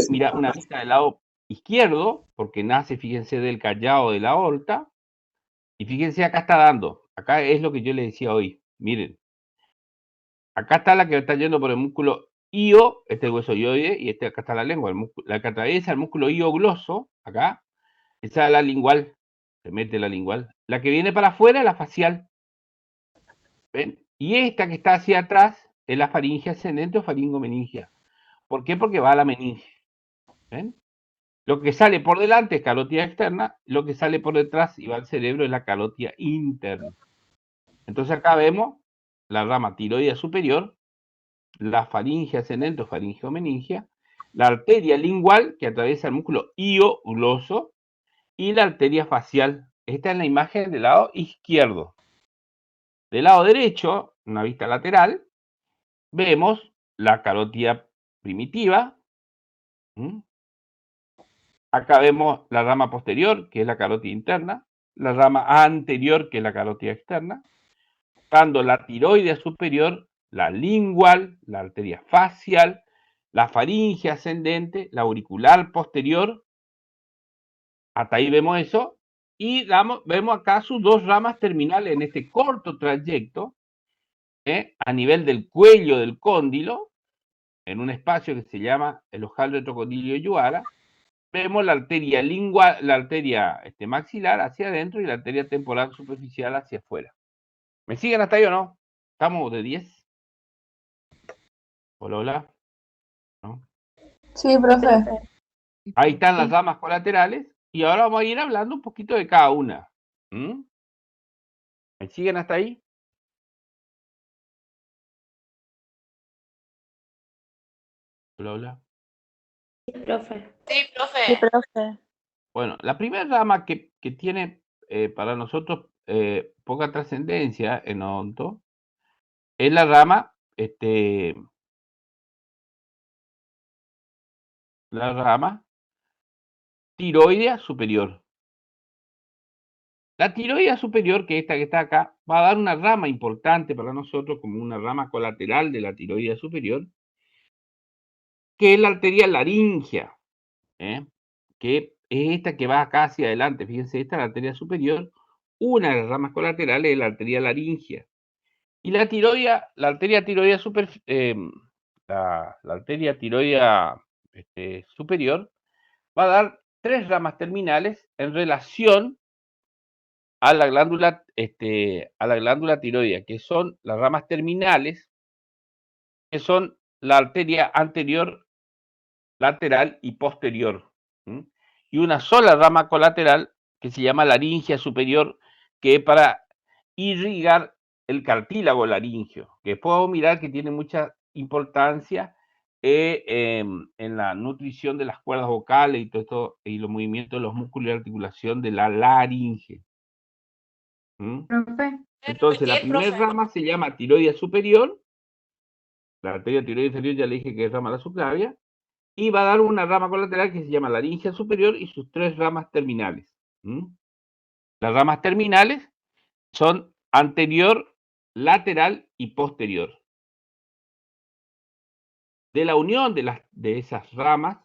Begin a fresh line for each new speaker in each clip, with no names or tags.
Mira, una vista del lado izquierdo, porque nace, fíjense, del callado de la aorta, y fíjense, acá está dando, acá es lo que yo les decía hoy, miren, acá está la que está yendo por el músculo io, este es el hueso ioide, y acá está la lengua, la que atraviesa el músculo io-gloso, acá, esa es la lingual, se mete la lingual. La que viene para afuera es la facial, ¿ven? Y esta que está hacia atrás es la faringe ascendente o faringomeningia. ¿Por qué? Porque va a la meninge, ¿ven? Lo que sale por delante es carótida externa, lo que sale por detrás y va al cerebro es la carótida interna. Entonces acá vemos la rama tiroidea superior, la faringe ascendente o faringeomeningia, la arteria lingual que atraviesa el músculo io-gloso y la arteria facial. Esta es la imagen del lado izquierdo. Del lado derecho, una vista lateral, vemos la carótida primitiva. Acá vemos la rama posterior, que es la carótida interna, la rama anterior, que es la carótida externa, dando la tiroidea superior, la lingual, la arteria facial, la faringe ascendente, la auricular posterior, hasta ahí vemos eso, y vemos acá sus dos ramas terminales en este corto trayecto, a nivel del cuello del cóndilo, en un espacio que se llama el ojal retrocondilo yuara, vemos la arteria lingua, la arteria maxilar hacia adentro y la arteria temporal superficial hacia afuera. ¿Me siguen hasta ahí o no? ¿Estamos de 10? Hola, hola. ¿No?
Sí, profe.
Ahí están las ramas colaterales y ahora vamos a ir hablando un poquito de cada una. ¿Me siguen hasta ahí? Hola, hola.
Sí, profe.
Sí, profe.
Sí, profe.
Bueno, la primera rama que tiene para nosotros poca trascendencia en odonto es la rama, la rama tiroidea superior. La tiroidea superior, que esta que está acá, va a dar una rama importante para nosotros, como una rama colateral de la tiroidea superior, que es la arteria laringea, que es esta que va acá hacia adelante. Fíjense, esta es la arteria superior, una de las ramas colaterales es la arteria laringea. Y la tiroidea, la arteria tiroidea la arteria tiroidea superior va a dar tres ramas terminales en relación a la glándula tiroidea, que son las ramas terminales, que son la arteria anterior, lateral y posterior. Y una sola rama colateral que se llama laringea superior, que es para irrigar el cartílago laringio, que puedo mirar que tiene mucha importancia en la nutrición de las cuerdas vocales y todo esto, y los movimientos de los músculos de articulación de la laringe.
Profe.
Entonces, la primera rama se llama tiroidea superior, la arteria tiroidea inferior ya le dije que es rama de la subclavia, y va a dar una rama colateral que se llama laringea superior y sus tres ramas terminales. Las ramas terminales son anterior, lateral y posterior. De la unión de esas ramas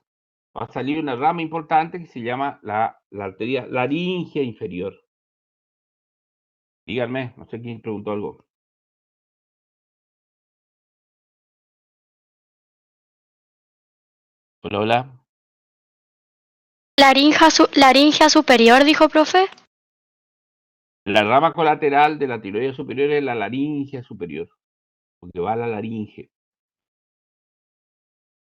va a salir una rama importante que se llama la arteria laringea inferior. Díganme, no sé quién preguntó algo. Hola, hola.
Laringia superior, dijo profe.
La rama colateral de la tiroidea superior es la laringea superior, porque va a la laringe.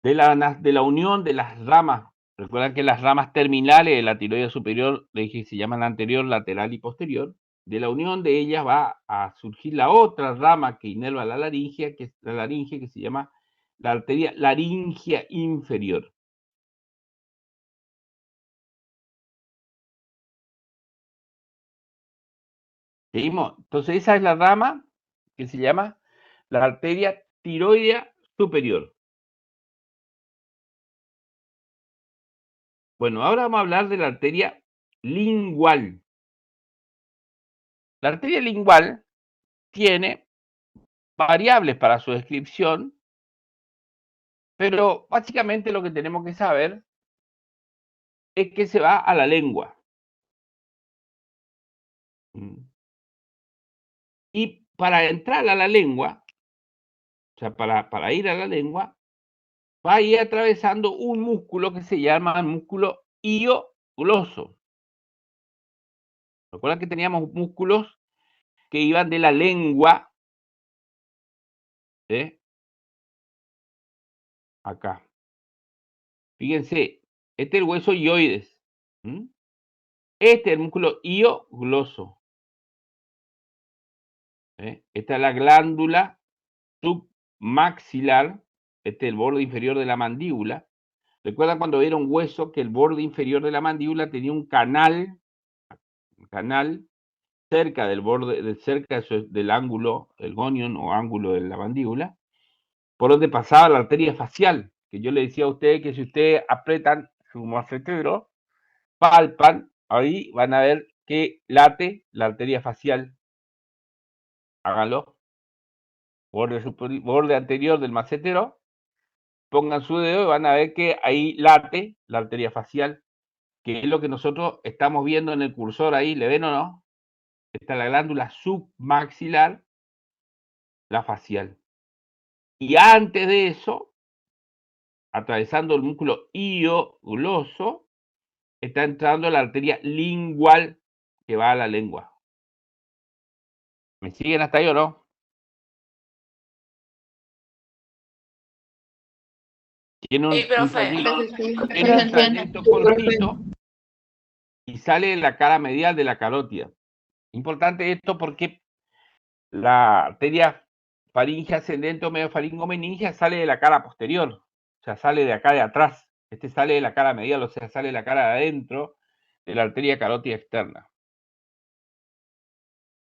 De la unión de las ramas, recuerdan que las ramas terminales de la tiroidea superior, le dije que se llaman anterior, lateral y posterior. De la unión de ellas va a surgir la otra rama que inerva la laringe, que se llama la arteria laringea inferior. ¿Seguimos? Entonces esa es la rama que se llama la arteria tiroidea superior. Bueno, ahora vamos a hablar de la arteria lingual. La arteria lingual tiene variables para su descripción, Pero básicamente lo que tenemos que saber es que se va a la lengua. Y para entrar a la lengua, o sea, para ir a la lengua, va a ir atravesando un músculo que se llama el músculo hiogloso. Recuerda que teníamos músculos que iban de la lengua, ¿eh? Acá. Fíjense, este es el hueso hioides. Este es el músculo hiogloso. Esta es la glándula submaxilar. Este es el borde inferior de la mandíbula. ¿Recuerdan cuando vieron hueso que el borde inferior de la mandíbula tenía un canal cerca del borde, cerca del ángulo, el gonion o ángulo de la mandíbula, por donde pasaba la arteria facial? Que yo le decía a ustedes que si ustedes apretan su macetero, palpan, ahí van a ver que late la arteria facial. Háganlo. Borde anterior del macetero, pongan su dedo y van a ver que ahí late la arteria facial, que es lo que nosotros estamos viendo en el cursor ahí. ¿Le ven o no? Está la glándula submaxilar, la facial. Y antes de eso, atravesando el músculo hiogloso, está entrando la arteria lingual que va a la lengua. ¿Me siguen hasta ahí o no? Tiene
Sí, profe.
un fragmento cortito y sale de la cara medial de la carótida. Importante esto porque la arteria faringe ascendente o mediofaringomeningia sale de la cara posterior, o sea, sale de acá de atrás. Este sale de la cara medial, o sea, sale de la cara de adentro de la arteria carótida externa.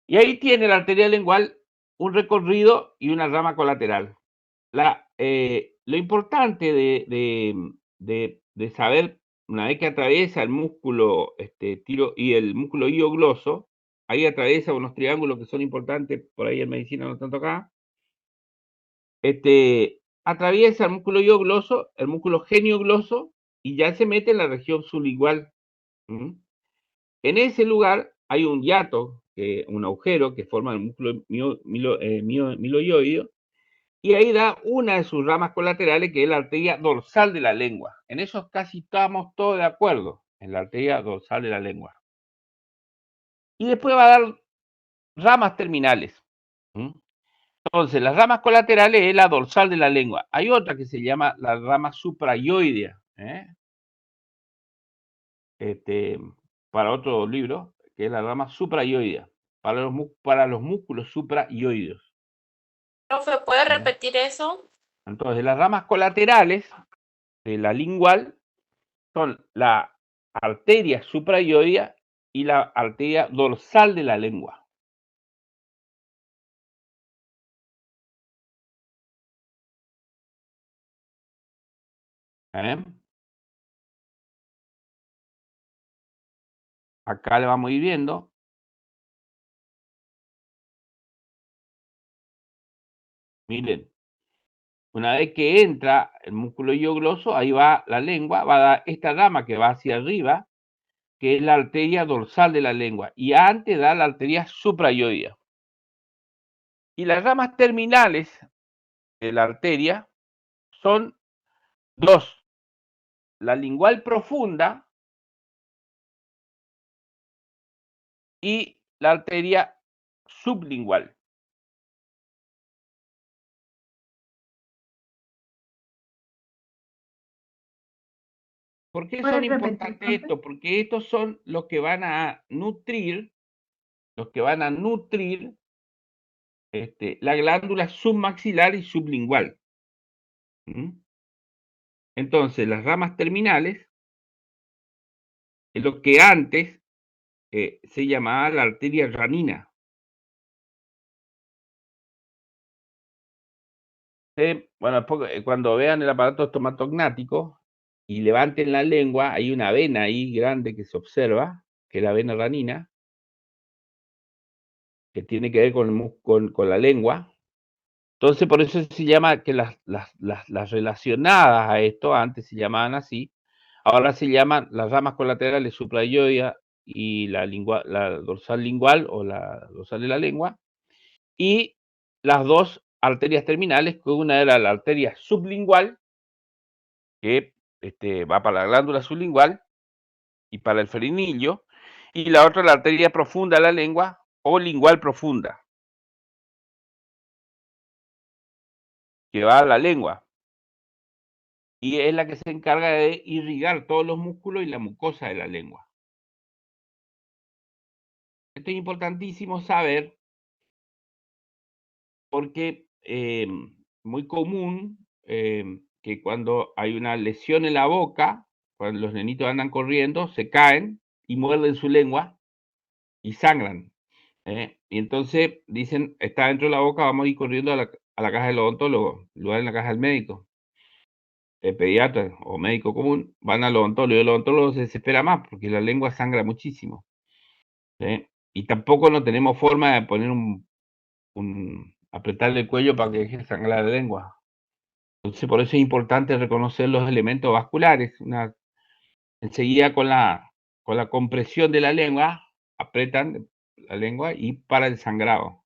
Y ahí tiene la arteria lingual un recorrido y una rama colateral. Lo importante de saber, una vez que atraviesa el músculo y el músculo hiogloso, ahí atraviesa unos triángulos que son importantes, por ahí en medicina no tanto acá, atraviesa el músculo hiogloso, el músculo geniogloso, y ya se mete en la región sublingual. En ese lugar hay un hiato, un agujero que forma el músculo miloioideo, y ahí da una de sus ramas colaterales, que es la arteria dorsal de la lengua. En eso casi estamos todos de acuerdo, en la arteria dorsal de la lengua. Y después va a dar ramas terminales. Entonces, las ramas colaterales es la dorsal de la lengua. Hay otra que se llama la rama suprayoidea, para otro libro, que es la rama suprayoidea, para los músculos suprayoideos.
Profe, ¿puede repetir eso?
Entonces, las ramas colaterales de la lingual son la arteria suprayoidea y la arteria dorsal de la lengua. Acá le vamos a ir viendo. Miren, una vez que entra el músculo hiogloso, ahí va la lengua, va a dar esta rama que va hacia arriba, que es la arteria dorsal de la lengua, y antes da la arteria suprayoidea. Y las ramas terminales de la arteria son dos: la lingual profunda y la arteria sublingual. ¿Por qué son importantes esto? Porque estos son los que van a nutrir, la glándula submaxilar y sublingual. Entonces, las ramas terminales es lo que antes se llamaba la arteria ranina. Bueno, cuando vean el aparato estomatognático y levanten la lengua, hay una vena ahí grande que se observa, que es la vena ranina, que tiene que ver con la lengua. Entonces, por eso se llama que las relacionadas a esto, antes se llamaban así, ahora se llaman las ramas colaterales suprayoides y la dorsal lingual o la dorsal de la lengua, y las dos arterias terminales, que una era la arteria sublingual, que va para la glándula sublingual y para el frenillo, y la otra la arteria profunda de la lengua o lingual profunda, que va a la lengua, y es la que se encarga de irrigar todos los músculos y la mucosa de la lengua. Esto es importantísimo saber porque muy común que cuando hay una lesión en la boca, cuando los nenitos andan corriendo, se caen y muerden su lengua y sangran. Y entonces dicen, está dentro de la boca, vamos a ir corriendo a la caja del odontólogo, lugar en la caja del médico, el pediatra o médico común, van al odontólogo y el odontólogo se desespera más porque la lengua sangra muchísimo. Y tampoco no tenemos forma de poner apretarle el cuello para que deje de sangrar la lengua. Entonces, por eso es importante reconocer los elementos vasculares. Enseguida con la compresión de la lengua, apretan la lengua y para el sangrado.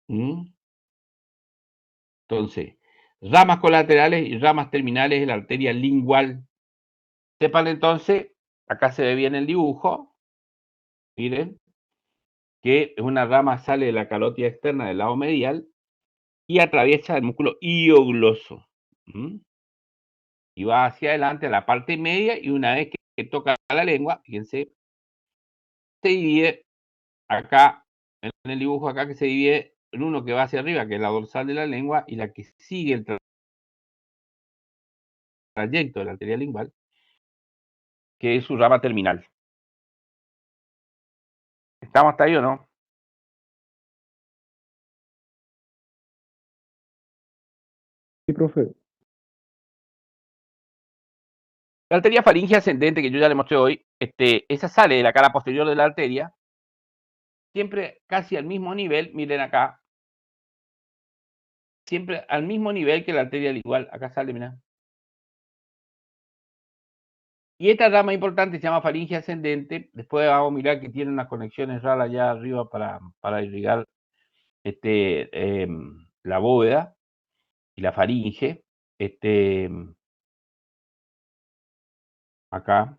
¿Mm? Entonces, ramas colaterales y ramas terminales de la arteria lingual. Sepan entonces, acá se ve bien el dibujo, miren, que una rama sale de la carótida externa del lado medial y atraviesa el músculo hiogloso. Y va hacia adelante a la parte media y una vez que toca la lengua, fíjense, se divide acá, en el dibujo acá que se divide en uno que va hacia arriba, que es la dorsal de la lengua, y la que sigue el trayecto de la arteria lingual, que es su rama terminal. ¿Estamos hasta ahí o no?
Sí, profe.
La arteria faríngea ascendente, que yo ya le mostré hoy, esa sale de la cara posterior de la arteria, siempre casi al mismo nivel, miren acá, siempre al mismo nivel que la arteria lingual, acá sale, miren. Y esta rama importante se llama faringe ascendente. Después vamos a mirar que tiene unas conexiones raras allá arriba para irrigar la bóveda y la faringe. Acá.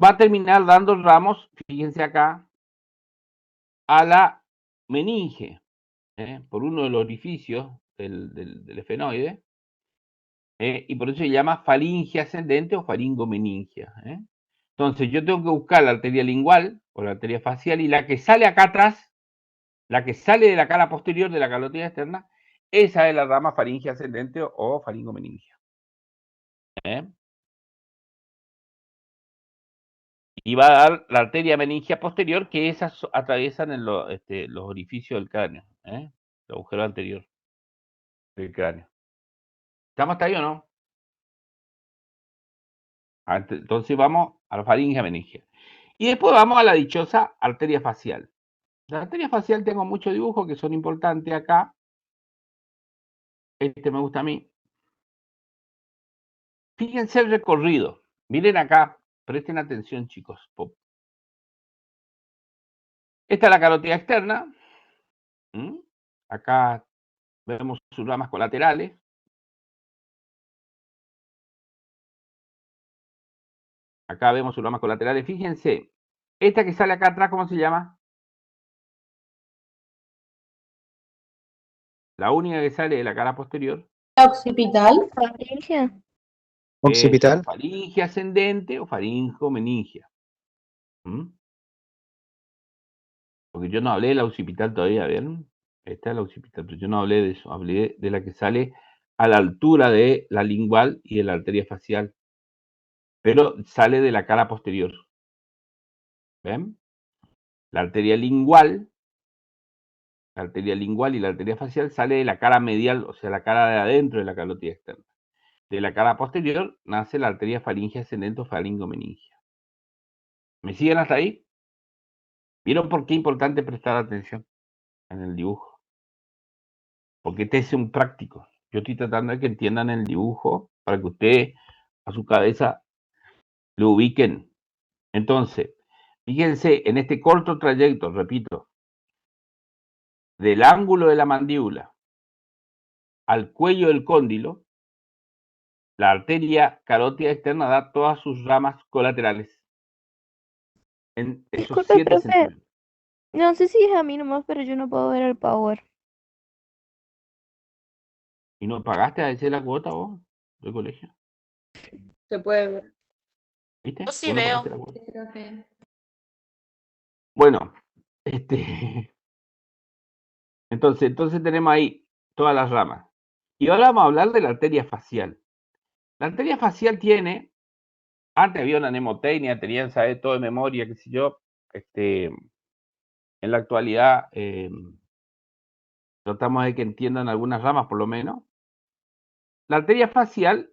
Va a terminar dando ramos, fíjense acá, a la meninge, por uno de los orificios del efenoide, y por eso se llama faringe ascendente o faringomeningia. Entonces yo tengo que buscar la arteria lingual o la arteria facial y la que sale acá atrás, la que sale de la cara posterior de la carótida externa, esa es la rama faringe ascendente o faringomeningia. Y va a dar la arteria meningia posterior, que esas atraviesan en los orificios del cráneo, el agujero anterior del cráneo. ¿Estamos hasta ahí o no? Entonces vamos a la faringe meningia. Y después vamos a la dichosa arteria facial. La arteria facial tengo muchos dibujos que son importantes acá. Este me gusta a mí. Fíjense el recorrido. Miren acá. Presten atención, chicos. Esta es la carótida externa. Acá vemos sus ramas colaterales. Acá vemos sus ramas colaterales. Fíjense. Esta que sale acá atrás, ¿cómo se llama? La única que sale de la cara posterior.
Occipital. Faringe.
Occipital.
Faringe ascendente o faringomeningia. Porque yo no hablé de la occipital todavía, ¿ven? Esta es la occipital, pero yo no hablé de eso. Hablé de la que sale a la altura de la lingual y de la arteria facial. Pero sale de la cara posterior. ¿Ven? La arteria lingual y la arteria facial sale de la cara medial, o sea, la cara de adentro de la carótida externa. De la cara posterior nace la arteria faringe ascendente o faringomeningia. ¿Me siguen hasta ahí? ¿Vieron por qué es importante prestar atención en el dibujo? porque este es un práctico. Yo estoy tratando de que entiendan el dibujo para que ustedes a su cabeza lo ubiquen. Entonces, fíjense en este corto trayecto, repito, del ángulo de la mandíbula al cuello del cóndilo, la arteria carótida externa da todas sus ramas colaterales. En esos
Disculpe,
7
profe.
centímetros.
No sé si es a mí nomás, pero yo no puedo ver el power.
¿Y no pagaste a veces la cuota vos del colegio?
Se puede ver.
¿Viste?
Yo sí
¿Vos no pagaste
veo.
la cuota? Bueno, entonces tenemos ahí todas las ramas. Y ahora vamos a hablar de la arteria facial. La arteria facial tiene, antes había una mnemotecnia, tenían saber todo de memoria, qué sé yo. En la actualidad tratamos de que entiendan algunas ramas por lo menos. La arteria facial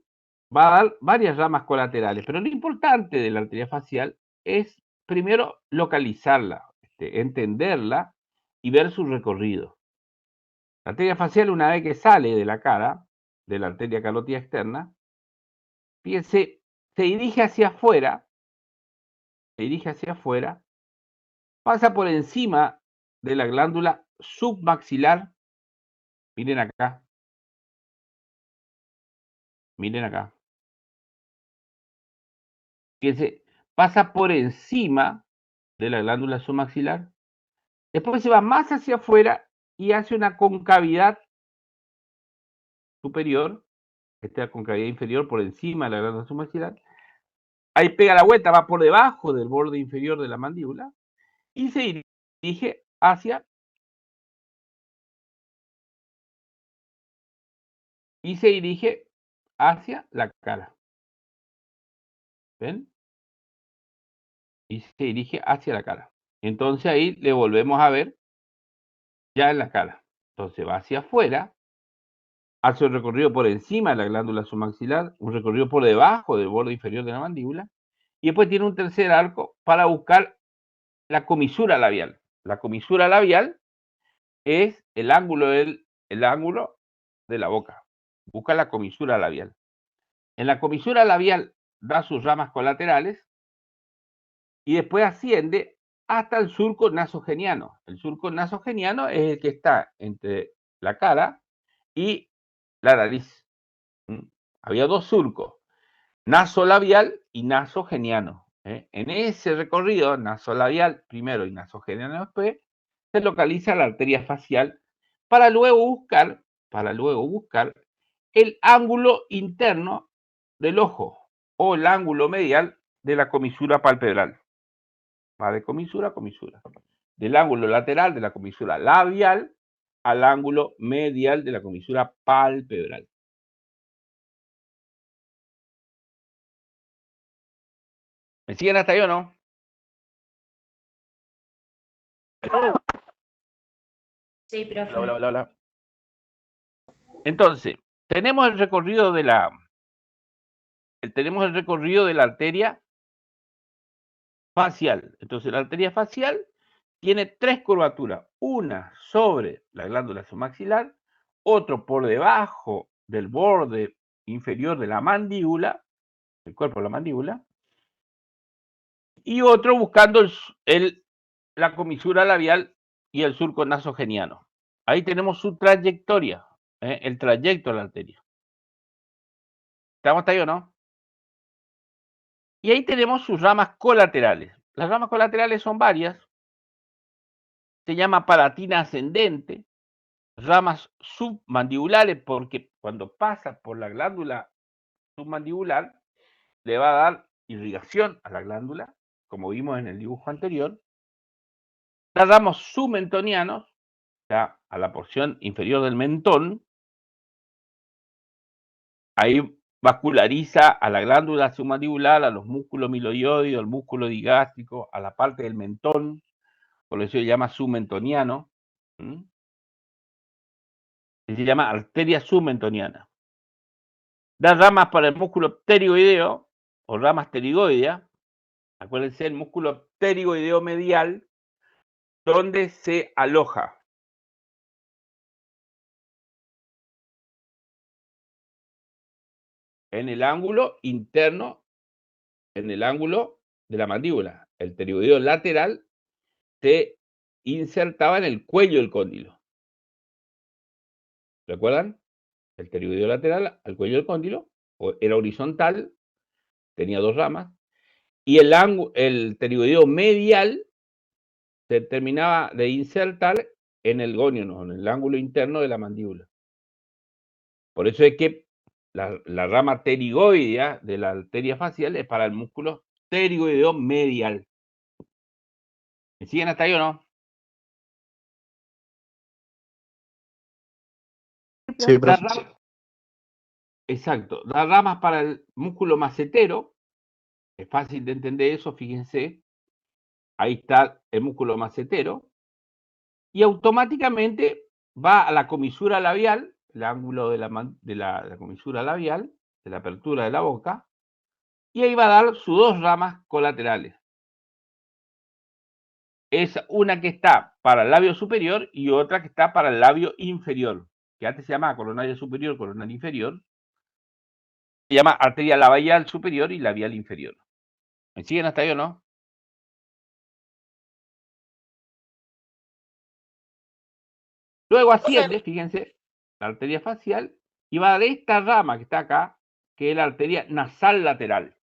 va a dar varias ramas colaterales, pero lo importante de la arteria facial es primero localizarla, entenderla y ver su recorrido. La arteria facial, una vez que sale de la cara, de la arteria carótida externa, fíjense, se dirige hacia afuera, pasa por encima de la glándula submaxilar. Miren acá. Fíjense, pasa por encima de la glándula submaxilar. Después se va más hacia afuera y hace una concavidad superior, esta concavidad inferior por encima de la glándula submaxilar. Ahí pega la vuelta, va por debajo del borde inferior de la mandíbula y se dirige hacia la cara. ¿Ven? Y se dirige hacia la cara. Entonces ahí le volvemos a ver ya en la cara. Entonces va hacia afuera, hace un recorrido por encima de la glándula submaxilar, un recorrido por debajo del borde inferior de la mandíbula, y después tiene un tercer arco para buscar la comisura labial. La comisura labial es el ángulo de la boca. Busca la comisura labial. En la comisura labial da sus ramas colaterales y después asciende hasta el surco nasogeniano. El surco nasogeniano es el que está entre la cara y la nariz. Había dos surcos, nasolabial y nasogeniano. En ese recorrido, nasolabial primero y nasogeniano después, se localiza la arteria facial para luego buscar el ángulo interno del ojo o el ángulo medial de la comisura palpebral. Va de comisura a comisura. Del ángulo lateral de la comisura labial al ángulo medial de la comisura palpebral. ¿Me siguen hasta ahí o no?
Sí, profe.
Hola. Entonces, tenemos el recorrido de la arteria facial. Entonces, la arteria facial tiene tres curvaturas. Una sobre la glándula submaxilar, otro por debajo del borde inferior de la mandíbula, el cuerpo de la mandíbula, y otro buscando la comisura labial y el surco nasogeniano. Ahí tenemos su trayectoria, el trayecto de la arteria. ¿Estamos hasta ahí o no? Y ahí tenemos sus ramas colaterales. Las ramas colaterales son varias. Se llama palatina ascendente, ramas submandibulares, porque cuando pasa por la glándula submandibular, le va a dar irrigación a la glándula, como vimos en el dibujo anterior. Las ramas submentonianos, ya a la porción inferior del mentón, ahí vasculariza a la glándula submandibular, a los músculos miloioides, al músculo digástrico, a la parte del mentón, por eso se llama submentoniano. Se llama arteria submentoniana. Da ramas para el músculo pterigoideo o ramas pterigoideas. Acuérdense, el músculo pterigoideo medial, donde se aloja en el ángulo interno, en el ángulo de la mandíbula. El pterigoideo lateral se insertaba en el cuello del cóndilo. ¿Recuerdan? El pterigoideo lateral al cuello del cóndilo era horizontal, tenía 2 ramas, y el pterigoideo medial se terminaba de insertar en el gonio, en el ángulo interno de la mandíbula. Por eso es que la rama pterigoidea de la arteria facial es para el músculo pterigoideo medial. ¿Me siguen hasta ahí o no?
Sí, profe.
Exacto. Las ramas para el músculo macetero, es fácil de entender eso, fíjense. Ahí está el músculo macetero. Y automáticamente va a la comisura labial, el ángulo de la comisura labial, de la apertura de la boca, y ahí va a dar sus 2 ramas colaterales. Es una que está para el labio superior y otra que está para el labio inferior, que antes se llamaba coronaria superior, coronaria inferior. Se llama arteria labial superior y labial inferior. ¿Me siguen hasta ahí o no? Luego asciende, fíjense, la arteria facial y va a dar esta rama que está acá, que es la arteria nasal lateral.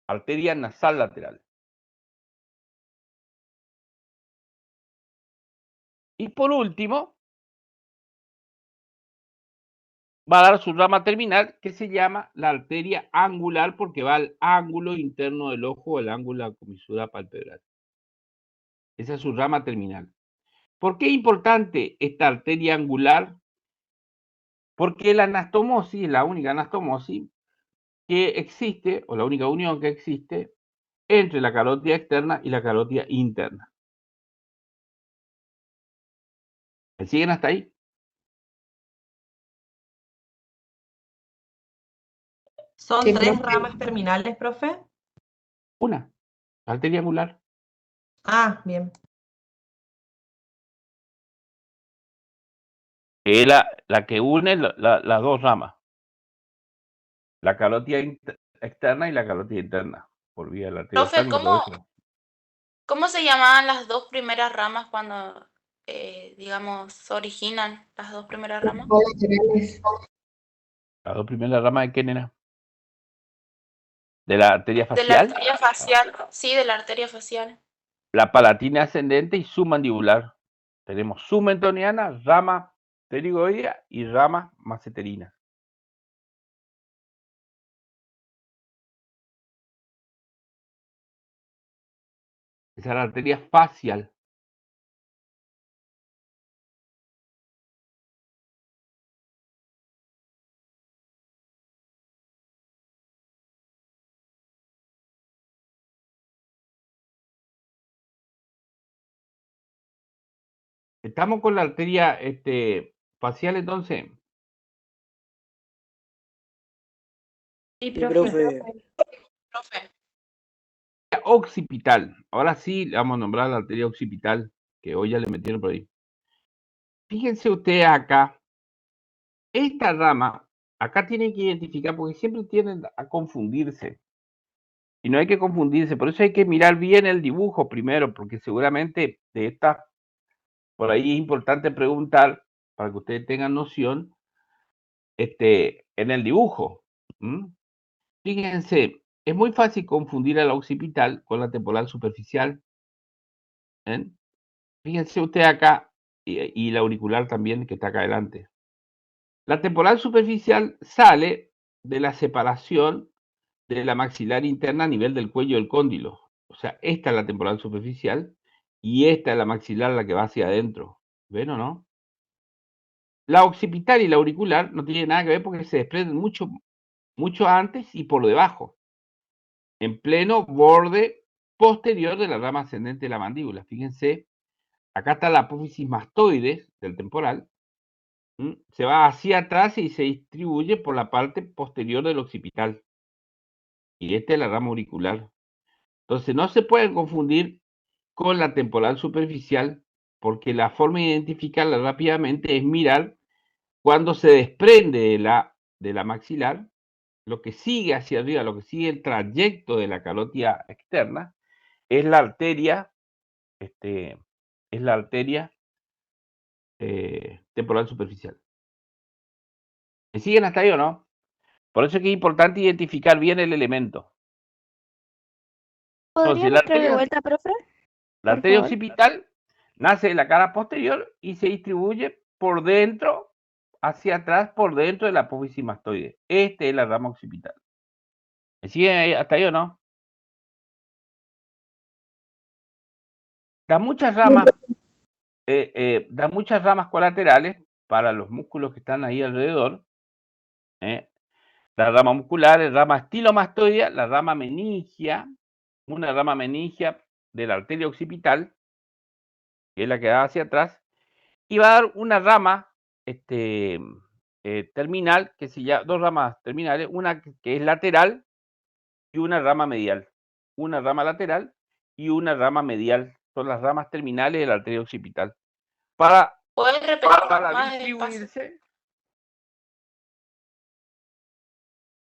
Arteria nasal lateral. Y por último, va a dar su rama terminal que se llama la arteria angular porque va al ángulo interno del ojo, el ángulo de la comisura palpebral. Esa es su rama terminal. ¿Por qué es importante esta arteria angular? Porque la anastomosis, la única anastomosis que existe, o la única unión que existe, entre la carótida externa y la carótida interna. ¿Me siguen hasta ahí?
¿Son
Sí,
3
profe.
ramas terminales, profe?
Una, la arteria angular.
Ah, bien.
Es la que une las 2 ramas. La carótida externa y la carótida interna, por vía de la arteria
Profe,
sangre, por eso.
¿cómo se llamaban las 2 primeras ramas cuando, digamos, se originan las 2 primeras ramas?
Las 2 primeras ramas de qué, nena? ¿De la arteria
De la
facial?
arteria facial, sí, de la arteria facial.
La palatina ascendente y submandibular. Tenemos submentoniana, rama pterigoidea y rama maceterina. Esa es la arteria facial. Estamos con la arteria facial entonces.
Sí,
Sí, profe.
Profe.
Occipital. Ahora sí le vamos a nombrar la arteria occipital, que hoy ya le metieron por ahí. Fíjense ustedes acá. Esta rama, acá tienen que identificar, porque siempre tienden a confundirse. Y no hay que confundirse, por eso hay que mirar bien el dibujo primero, porque seguramente de esta, por ahí es importante preguntar, para que ustedes tengan noción, en el dibujo. Fíjense, es muy fácil confundir a la occipital con la temporal superficial. Fíjense ustedes acá, y la auricular también, que está acá adelante. La temporal superficial sale de la separación de la maxilar interna a nivel del cuello del cóndilo. O sea, esta es la temporal superficial y esta es la maxilar, la que va hacia adentro. ¿Ven o no? La occipital y la auricular no tienen nada que ver porque se desprenden mucho, mucho antes y por debajo, en pleno borde posterior de la rama ascendente de la mandíbula. Fíjense, acá está la apófisis mastoides del temporal. Se va hacia atrás y se distribuye por la parte posterior del occipital. Y esta es la rama auricular. Entonces no se pueden confundir con la temporal superficial porque la forma de identificarla rápidamente es mirar Cuando se desprende de la maxilar, lo que sigue hacia arriba, lo que sigue el trayecto de la carótida externa, es la arteria, temporal superficial. ¿Me siguen hasta ahí o no? Por eso es que es importante identificar bien el elemento.
¿Podría
Entonces, la
mostrar de
arteria,
vuelta, profe?
la
Por
arteria
favor.
occipital nace de la cara posterior y se distribuye por dentro, hacia atrás, por dentro de la apófisis mastoide. Esta es la rama occipital. ¿Me siguen ahí, hasta ahí o no? Da muchas ramas colaterales para los músculos que están ahí alrededor. La rama muscular, la rama estilomastoidea, la rama meningia, una rama meningia de la arteria occipital, que es la que da hacia atrás, y va a dar una rama terminal, que se llama, dos ramas terminales, una que es lateral y una rama medial. Una rama lateral y una rama medial. Son las ramas terminales de la arteria occipital.
¿Puedes repetir más despacio?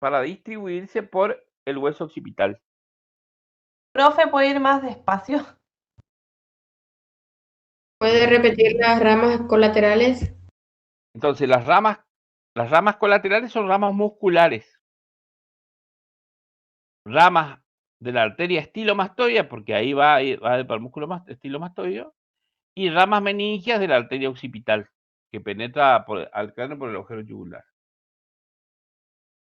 Para distribuirse por el hueso occipital.
Profe, ¿puede ir más despacio?
¿Puede repetir las ramas colaterales?
Entonces, las ramas colaterales son ramas musculares. Ramas de la arteria estilomastoidea, porque ahí va para el músculo estilomastoideo, y ramas meningias de la arteria occipital, que penetra al cráneo por el agujero yugular.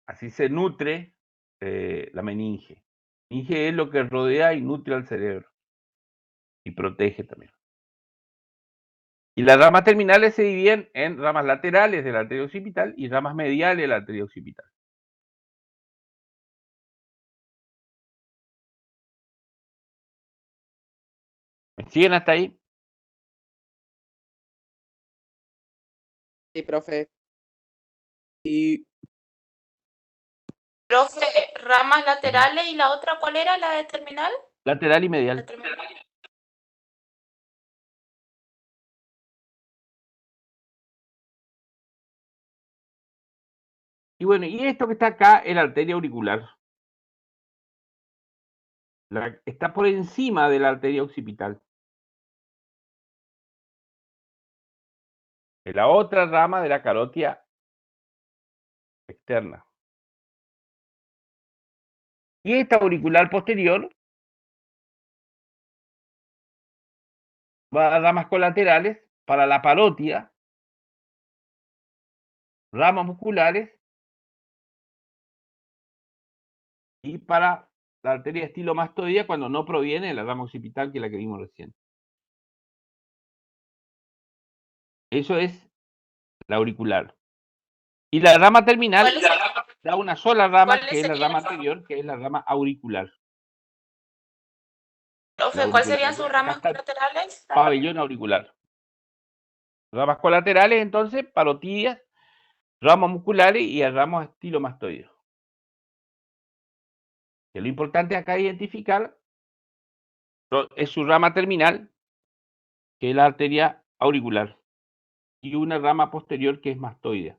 Así se nutre la meninge. La meninge es lo que rodea y nutre al cerebro. Y protege también. Y las ramas terminales se dividen en ramas laterales de la arteria occipital y ramas mediales de la arteria occipital. ¿Me siguen hasta ahí?
Sí, profe. Y
Profe, ramas laterales y la otra, ¿cuál era? ¿La de terminal?
Lateral y medial.
La terminal.
Y bueno, y esto que está acá es la arteria auricular. Está por encima de la arteria occipital. Es la otra rama de la carótida externa. Y esta auricular posterior va a dar ramas colaterales para la parótida, ramas musculares y para la arteria estilomastoidea cuando no proviene de la rama occipital, que es la que vimos recién. Eso es la auricular. Y la rama terminal da una sola rama, que es la rama anterior, que es la rama auricular.
Profe, ¿cuáles serían sus ramas colaterales?
Pabellón auricular. Ramas colaterales, entonces, parotidias, ramas musculares y ramos estilomastoides. Que lo importante acá es identificar es su rama terminal, que es la arteria auricular, y una rama posterior que es mastoidea.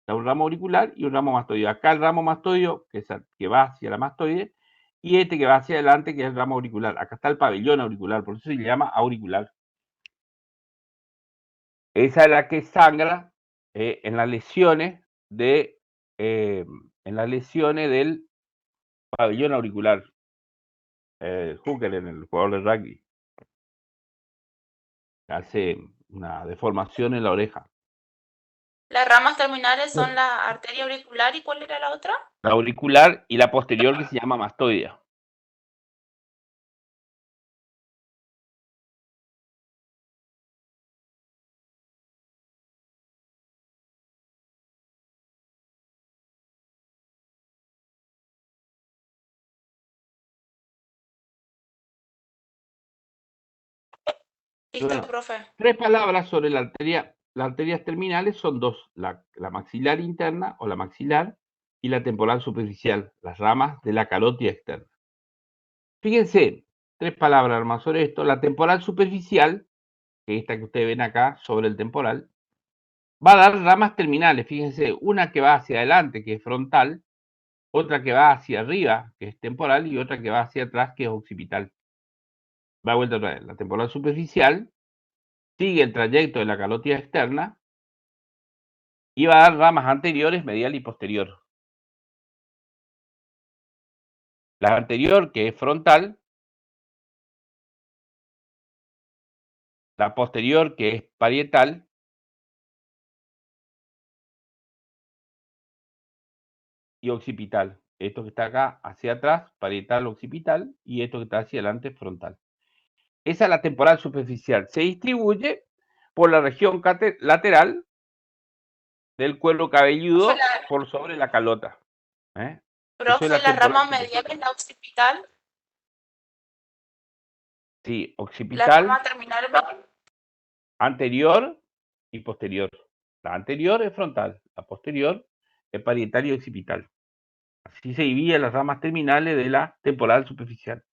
Un ramo auricular y un ramo mastoideo. Acá el ramo mastoideo que va hacia la mastoide y este que va hacia adelante, que es el ramo auricular. Acá está el pabellón auricular, por eso se le llama auricular. Esa es la que sangra en las lesiones del pabellón auricular. Hooker, en el jugador de rugby, hace una deformación en la oreja.
Las ramas terminales son la arteria auricular y ¿cuál era la otra?
La auricular y la posterior, que se llama mastoidea.
Listo,
Bueno,
profe.
3 palabras sobre la arteria. Las arterias terminales son 2, la maxilar interna o la maxilar y la temporal superficial, las ramas de la carótida externa. Fíjense, 3 palabras más sobre esto. La temporal superficial, que es esta que ustedes ven acá sobre el temporal, va a dar ramas terminales. Fíjense, una que va hacia adelante, que es frontal, otra que va hacia arriba, que es temporal, y otra que va hacia atrás, que es occipital. Va de vuelta otra vez. La temporal superficial sigue el trayecto de la calótida externa y va a dar ramas anteriores, medial y posterior. La anterior, que es frontal, la posterior, que es parietal, y occipital. Esto que está acá hacia atrás, parietal, occipital, y esto que está hacia adelante, frontal. Esa es la temporal superficial. Se distribuye por la región lateral del cuero cabelludo por sobre la calota. Eso
Profe,
es
la
temporal
rama
superficial.
medial es la occipital,
Sí,
la
occipital,
rama terminal es medial.
anterior y posterior. La anterior es frontal, la posterior es parietal y occipital. Así se dividen las ramas terminales de la temporal superficial.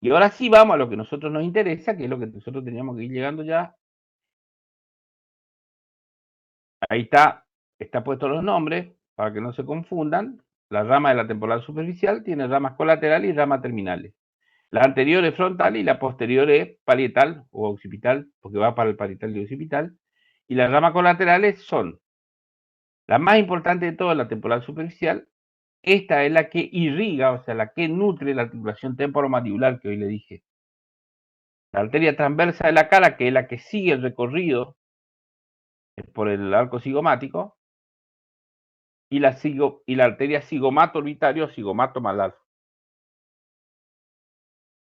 Y ahora sí vamos a lo que a nosotros nos interesa, que es lo que nosotros teníamos que ir llegando ya. Ahí está puesto los nombres, para que no se confundan. La rama de la temporal superficial tiene ramas colaterales y ramas terminales. La anterior es frontal y la posterior es parietal o occipital, porque va para el parietal y occipital. Y las ramas colaterales son la más importante de todas, la temporal superficial. Esta es la que irriga, o sea, la que nutre la articulación temporomandibular que hoy le dije. La arteria transversa de la cara, que es la que sigue el recorrido por el arco cigomático, y la arteria cigomato orbitario o cigomato malar.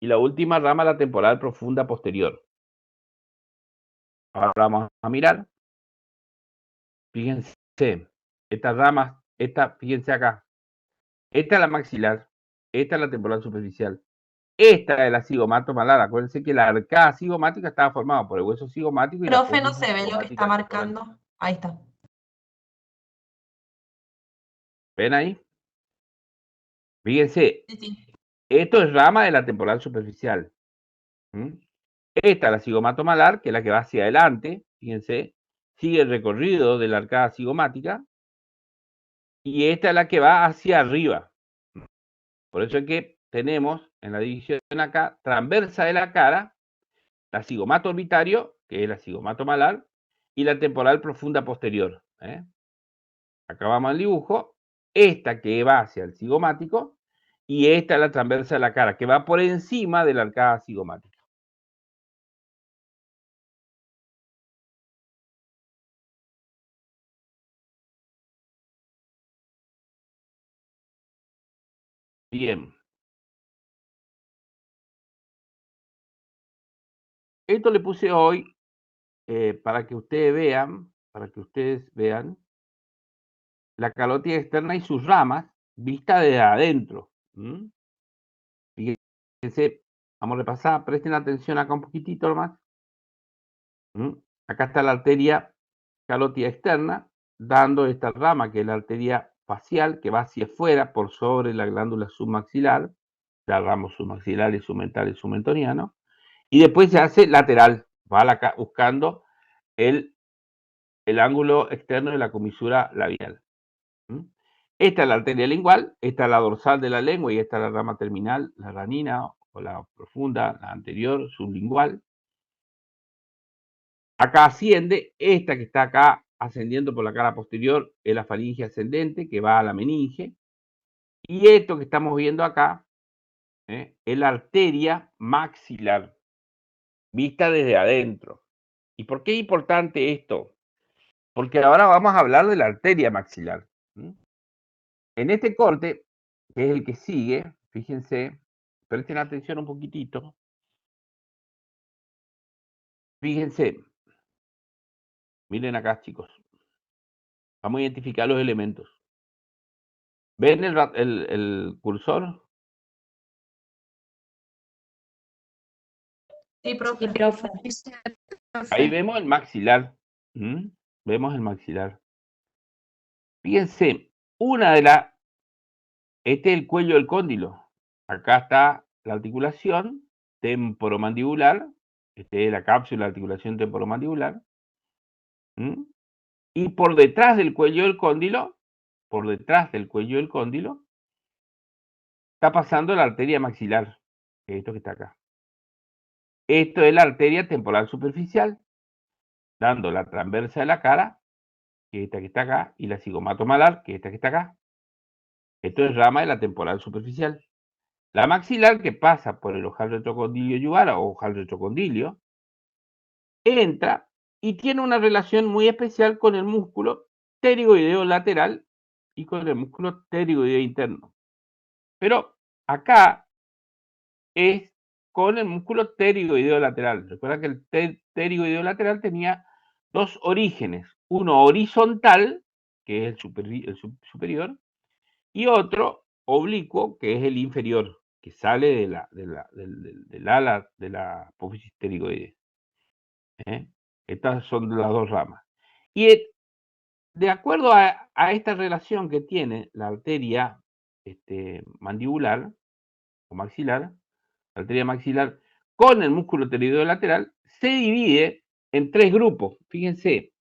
Y la última rama, la temporal profunda posterior. Ahora vamos a mirar. Fíjense, estas ramas, fíjense acá. Esta es la maxilar, esta es la temporal superficial. Esta es la cigomato malar. Acuérdense que la arcada cigomática estaba formada por el hueso cigomático y la
Profe, no
fórmula
se ve lo que
cigomática
está
temporal.
marcando. Ahí está.
¿Ven ahí? Fíjense,
Sí, sí.
esto es rama de la temporal superficial. Esta es la cigomato malar, que es la que va hacia adelante. Fíjense, sigue el recorrido de la arcada cigomática. Y esta es la que va hacia arriba. Por eso es que tenemos en la división acá, transversa de la cara, la cigomato orbitario, que es la cigomato malar, y la temporal profunda posterior. Acá vamos al dibujo. Esta que va hacia el cigomático, y esta es la transversa de la cara, que va por encima de la arcada cigomática. Bien. Esto le puse hoy para que ustedes vean la calótida externa y sus ramas vista desde adentro. Fíjense, vamos a repasar, presten atención acá un poquitito nomás. Acá está la arteria calótida externa, dando esta rama que es la arteria facial, que va hacia afuera por sobre la glándula submaxilar, la rama submaxilar y submental y submentoniano, y después se hace lateral, va acá buscando el ángulo externo de la comisura labial. Esta es la arteria lingual, esta es la dorsal de la lengua y esta es la rama terminal, la ranina o la profunda, la anterior, sublingual. Acá asciende, esta que está acá ascendiendo por la cara posterior es la faringe ascendente que va a la meninge. Y esto que estamos viendo acá es la arteria maxilar, vista desde adentro. ¿Y por qué es importante esto? Porque ahora vamos a hablar de la arteria maxilar. En este corte, que es el que sigue, fíjense, presten atención un poquitito. Fíjense, miren acá, chicos. Vamos a identificar los elementos. ¿Ven el cursor?
Sí, profe.
Ahí vemos el maxilar. Vemos el maxilar. Fíjense, este es el cuello del cóndilo. Acá está la articulación temporomandibular. Esta es la cápsula de articulación temporomandibular. ¿Mm? Y por detrás del cuello del cóndilo, está pasando la arteria maxilar, que es esto que está acá. Esto es la arteria temporal superficial, dando la transversa de la cara, que es esta que está acá, y la zigomatomalar, que es esta que está acá. Esto es rama de la temporal superficial. La maxilar, que pasa por el ojal retrocondilio yugar o ojal retrocondilio, entra y tiene una relación muy especial con el músculo pterigoideo lateral y con el músculo pterigoideo interno. Pero acá es con el músculo pterigoideo lateral. Recuerda que el pterigoideo lateral tenía dos orígenes, uno horizontal, que es el superior, y otro oblicuo, que es el inferior, que sale del ala de la apófisis pterigoidea. Estas son las dos ramas. Y de acuerdo a esta relación que tiene la arteria mandibular o maxilar, la arteria maxilar con el músculo pterigoideo lateral, se divide en tres grupos. Fíjense,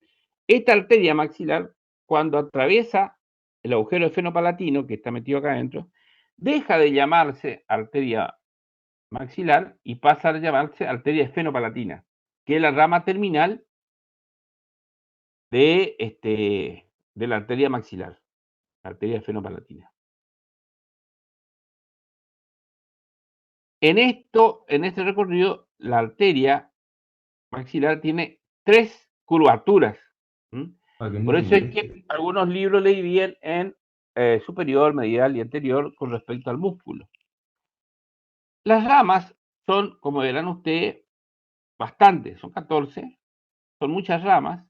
esta arteria maxilar, cuando atraviesa el agujero esfenopalatino, que está metido acá adentro, deja de llamarse arteria maxilar y pasa a llamarse arteria esfenopalatina, que es la rama terminal de la arteria maxilar, la arteria esfenopalatina. En este recorrido, la arteria maxilar tiene tres curvaturas. Por eso es que algunos libros le dividen en superior, medial y anterior con respecto al músculo. Las ramas son, como verán ustedes, bastantes, son 14, son muchas ramas,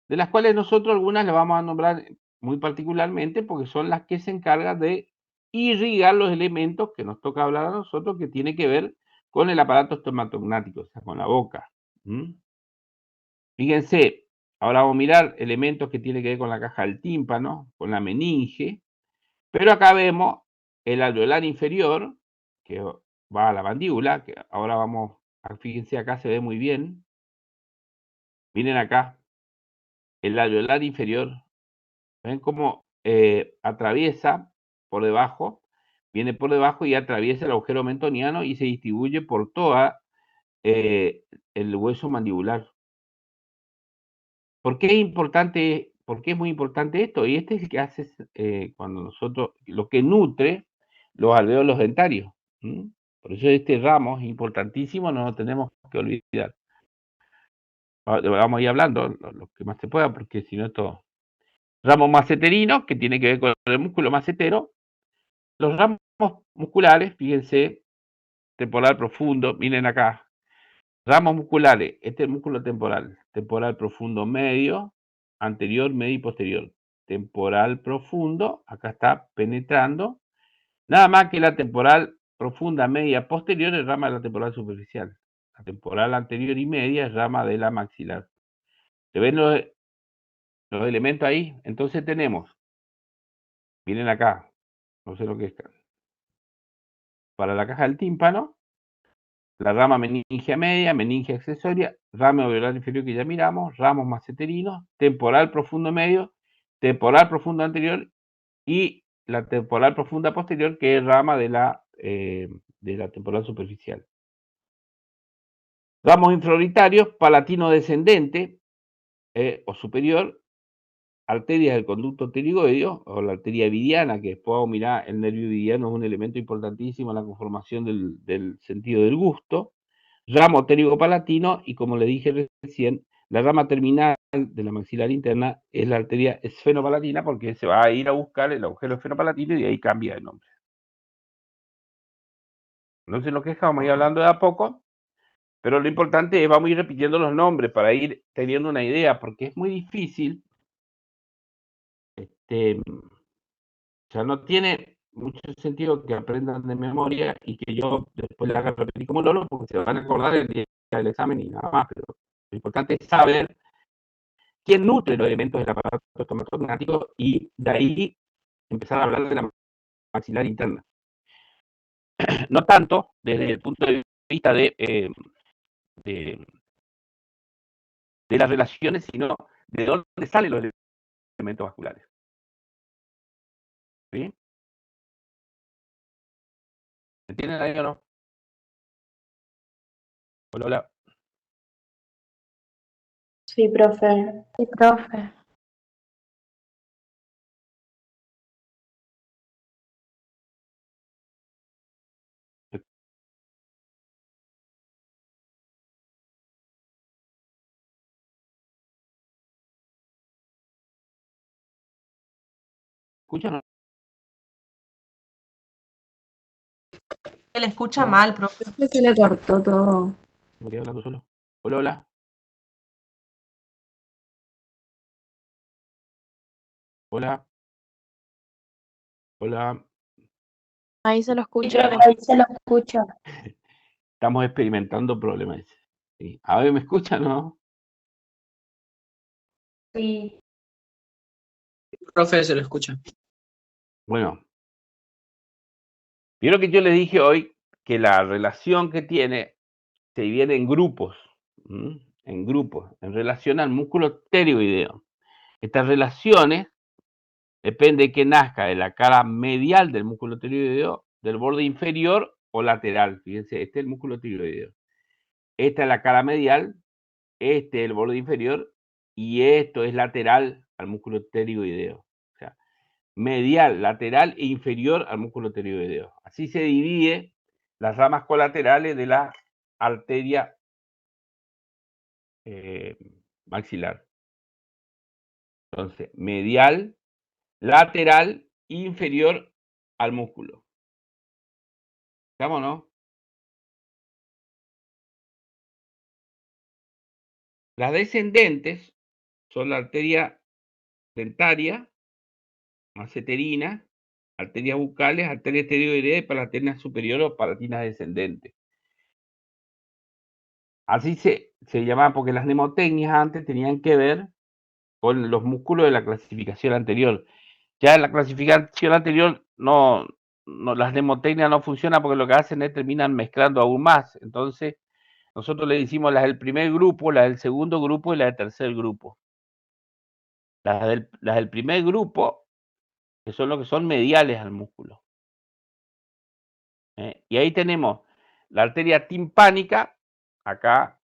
de las cuales nosotros algunas las vamos a nombrar muy particularmente porque son las que se encargan de irrigar los elementos que nos toca hablar a nosotros, que tiene que ver con el aparato estomatognático, o sea, con la boca. Fíjense, ahora vamos a mirar elementos que tienen que ver con la caja del tímpano, con la meninge, pero acá vemos el alveolar inferior, que va a la mandíbula, que ahora vamos, fíjense, acá se ve muy bien. Miren acá, el alveolar inferior, ven cómo atraviesa por debajo, viene por debajo y atraviesa el agujero mentoniano y se distribuye por toda el hueso mandibular. ¿Por qué es muy importante esto? Y este es el que hace cuando nosotros, lo que nutre los alvéolos dentarios. Por eso este ramo es importantísimo, no lo tenemos que olvidar. Vamos a ir hablando lo que más se pueda, porque si no esto... Ramo maceterino, que tiene que ver con el músculo macetero. Los ramos musculares, fíjense, temporal profundo, miren acá. Ramos musculares, este es el músculo temporal. Temporal profundo medio, anterior, medio y posterior. Temporal profundo, acá está penetrando. Nada más que la temporal profunda, media, posterior es rama de la temporal superficial. La temporal anterior y media es rama de la maxilar. ¿Se ven los elementos ahí? Entonces tenemos, miren acá, no sé lo que es. Para la caja del tímpano, la rama meningia media, meningia accesoria, rama alveolar inferior que ya miramos, ramos maceterinos, temporal profundo medio, temporal profundo anterior y la temporal profunda posterior, que es rama de la temporal superficial. Ramos infraorbitarios, palatino descendente o superior, arterias del conducto pterigoideo o la arteria vidiana, que después vamos a mirar, el nervio vidiano es un elemento importantísimo en la conformación del sentido del gusto. Ramo pterigopalatino y, como le dije recién, la rama terminal de la maxilar interna es la arteria esfenopalatina, porque se va a ir a buscar el agujero esfenopalatino y de ahí cambia de nombre. Entonces lo que estamos ahí hablando de a poco, pero lo importante es vamos a ir repitiendo los nombres para ir teniendo una idea, porque es muy difícil. O sea, no tiene mucho sentido que aprendan de memoria y que yo después le haga repetir como loro, porque se van a acordar el día del examen y nada más, pero lo importante es saber quién nutre los elementos del aparato estomatognático y de ahí empezar a hablar de la maxilar interna. No tanto desde el punto de vista de las relaciones, sino de dónde salen los elementos vasculares. ¿Sí? ¿Me entienden ahí o no? Hola, hola.
Sí, profe.
Sí, profe.
¿Escuchan o no?
Se le escucha
¿No?
mal, profe.
Creo que se le cortó todo.
¿Me quedé hablando solo? Hola, hola. Hola. Hola.
Ahí se lo
Sí,
escucha,
profe.
profe.
Ahí se lo escucha.
Estamos experimentando problemas. Sí. A ver, ¿me escuchan o no?
Sí.
Profe, se lo escucha.
Bueno, vieron que yo les dije hoy que la relación que tiene se divide en grupos. ¿Mm? En grupos, en relación al músculo pterigoideo. Estas relaciones depende de que nazca de la cara medial del músculo pterigoideo, del borde inferior o lateral. Fíjense, este es el músculo pterigoideo. Esta es la cara medial, este es el borde inferior y esto es lateral al músculo pterigoideo. O sea, medial, lateral e inferior al músculo pterigoideo. Así se divide las ramas colaterales de la arteria maxilar. Entonces, medial, lateral, inferior al músculo. ¿Estamos o no? Las descendentes son la arteria dentaria, masseterina, arterias bucales, arterias pterigoideas y palatina superior o palatinas descendentes. Así se llamaban porque las mnemotecnias antes tenían que ver con los músculos de la clasificación anterior. Ya en la clasificación anterior las mnemotecnias no funcionan porque lo que hacen es terminan mezclando aún más. Entonces, nosotros le decimos las del primer grupo, las del segundo grupo y las del tercer grupo. Las del primer grupo, que son los que son mediales al músculo. Y ahí tenemos la arteria timpánica, acá,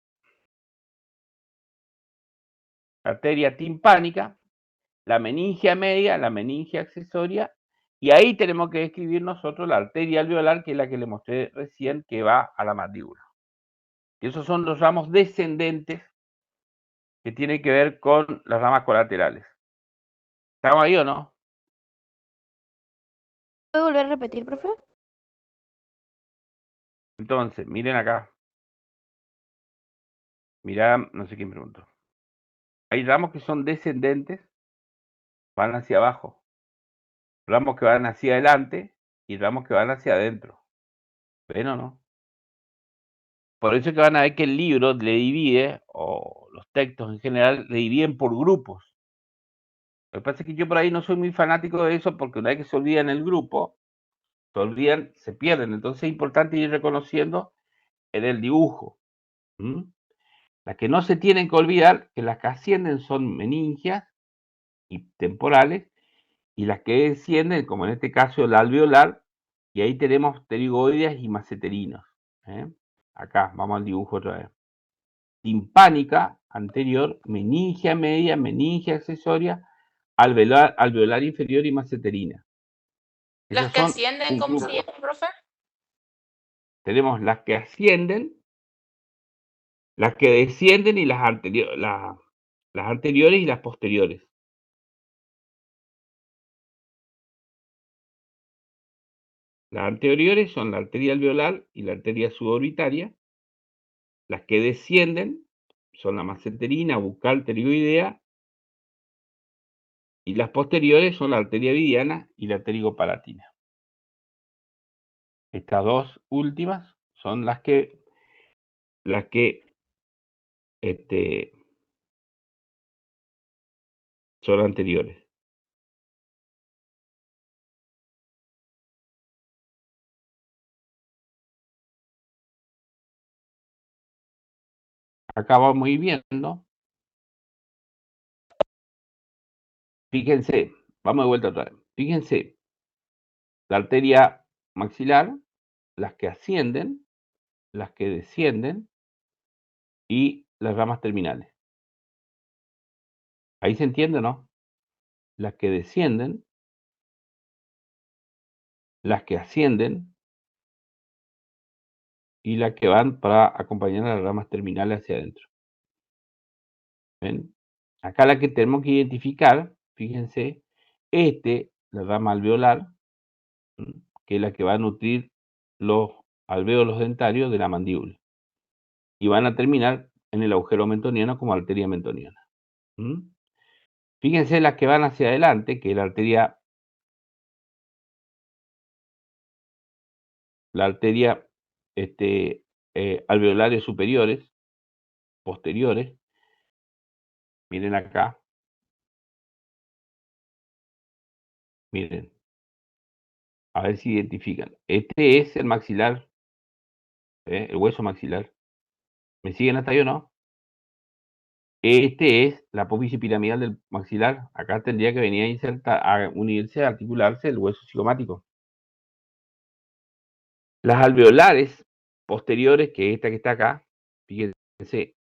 la arteria timpánica, la meningia media, la meningia accesoria, y ahí tenemos que describir nosotros la arteria alveolar, que es la que le mostré recién, que va a la mandíbula. Y esos son los ramos descendentes que tienen que ver con las ramas colaterales. ¿Estamos ahí o no?
¿Puedo volver a repetir, profe?
Entonces, miren acá. Mirá, no sé quién preguntó. Hay ramos que son descendentes, van hacia abajo. Ramos que van hacia adelante y ramos que van hacia adentro. ¿Ven o no? Por eso que van a ver que el libro le divide, o los textos en general, le dividen por grupos. Lo que pasa es que yo por ahí no soy muy fanático de eso porque una vez que se olvidan el grupo, se olvidan, se pierden. Entonces es importante ir reconociendo en el dibujo. ¿Mm? Las que no se tienen que olvidar, que las que ascienden son meningias y temporales, y las que descienden, como en este caso el alveolar, y ahí tenemos pterigoides y masseterinos. Acá, vamos al dibujo otra vez. Timpánica anterior, meningia media, meningia accesoria, alveolar inferior y masseterina.
Las
Esas
que
son
ascienden,
un
¿cómo se
grupo.
llaman, profe?
Tenemos las que ascienden, las que descienden y las anteriores y las posteriores. Las anteriores son la arteria alveolar y la arteria suborbitaria. Las que descienden son la masseterina, bucal, pterigoidea, y las posteriores son la arteria vidiana y la pterigopalatina. Estas dos últimas son las que son anteriores. Acá vamos a ir viendo Fíjense, vamos de vuelta otra vez. Fíjense, la arteria maxilar, las que ascienden, las que descienden y las ramas terminales. ¿Ahí se entiende o no? Las que descienden, las que ascienden y las que van para acompañar a las ramas terminales hacia adentro. ¿Ven? Acá la que tenemos que identificar, fíjense, la rama alveolar, que es la que va a nutrir los alvéolos dentarios de la mandíbula. Y van a terminar en el agujero mentoniano como arteria mentoniana. Fíjense las que van hacia adelante, que es la arteria alveolares superiores, posteriores. Miren acá. Miren. A ver si identifican. Este es el maxilar, el hueso maxilar. ¿Me siguen hasta ahí o no? Este es la apófisis piramidal del maxilar. Acá tendría que venir a unirse, a articularse el hueso cigomático. Las alveolares posteriores, que es esta que está acá, fíjense.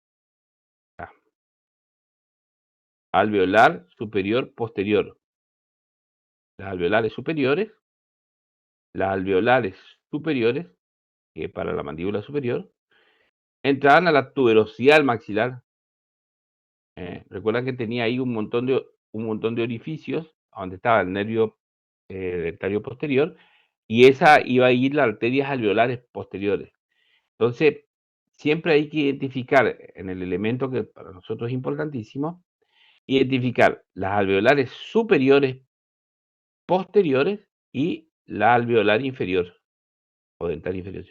Alveolar superior posterior. Las alveolares superiores, que para la mandíbula superior, entraban a la tuberosidad del maxilar. Recuerdan que tenía ahí un montón de orificios donde estaba el nervio dentario posterior, y esa iba a ir las arterias alveolares posteriores. Entonces, siempre hay que identificar en el elemento que para nosotros es importantísimo, identificar las alveolares superiores posteriores y la alveolar inferior, o dental inferior,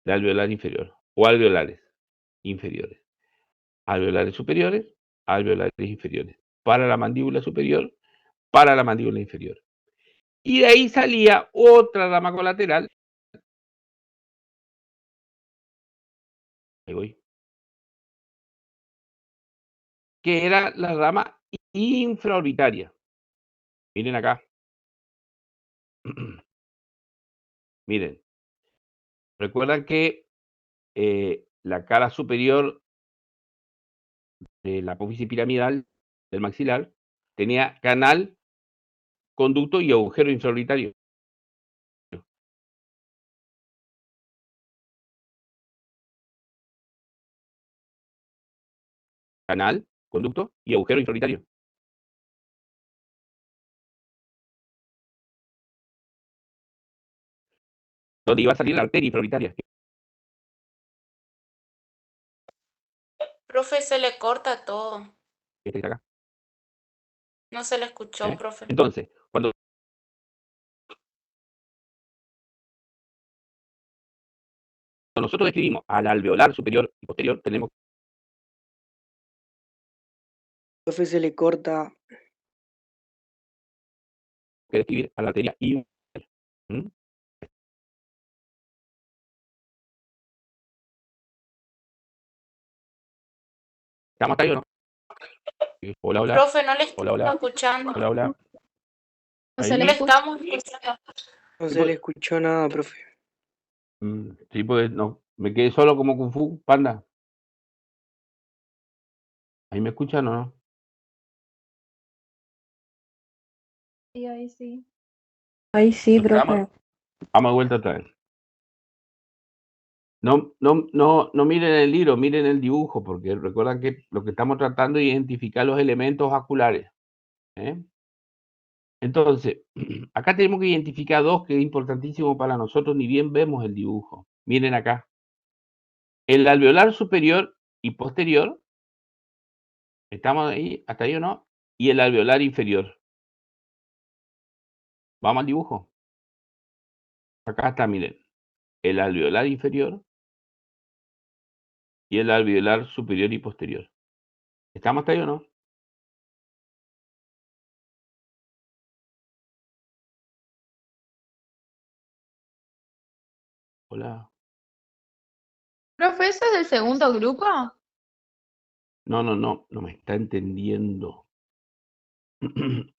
la alveolar inferior, o alveolares inferiores. Alveolares superiores, alveolares inferiores. Para la mandíbula superior, para la mandíbula inferior. Y de ahí salía otra rama colateral. Ahí voy. Que era la rama infraorbitaria. Miren acá. Miren. Recuerdan que la cara superior de la apófisis piramidal del maxilar tenía canal, conducto y agujero infraorbitario. Canal, conducto y agujero infraorbitario. Donde iba a salir la arteria infraorbitaria.
Profe, se le corta todo.
Esta que está acá.
No se le escuchó, profe.
Entonces, cuando nosotros describimos al alveolar superior y posterior, tenemos
Profe, se le corta.
que describir a la arteria inferior. ¿Estamos hasta ahí o no? Hola, hola.
Profe, no le
Hola, hola.
estamos escuchando.
Hola, hola.
No
Ahí.
se
No
le
le
escucha.
estamos escuchando.
No se le escuchó nada, profe.
Sí, pues no. Me quedé solo como Kung Fu, panda. ¿Ahí me escuchan o no?
Sí, ahí sí.
Ahí sí,
Entonces,
profe.
vamos de vuelta otra vez. No miren el libro, miren el dibujo, porque recuerdan que lo que estamos tratando es identificar los elementos oculares. Entonces, acá tenemos que identificar dos que es importantísimo para nosotros, ni bien vemos el dibujo. Miren acá. El alveolar superior y posterior, ¿estamos ahí? ¿Hasta ahí o no? Y el alveolar inferior. Vamos al dibujo. Acá está, miren. El alveolar inferior y el alveolar superior y posterior. ¿Estamos hasta ahí o no? Hola.
Profe, ¿ese es el segundo grupo?
No me está entendiendo.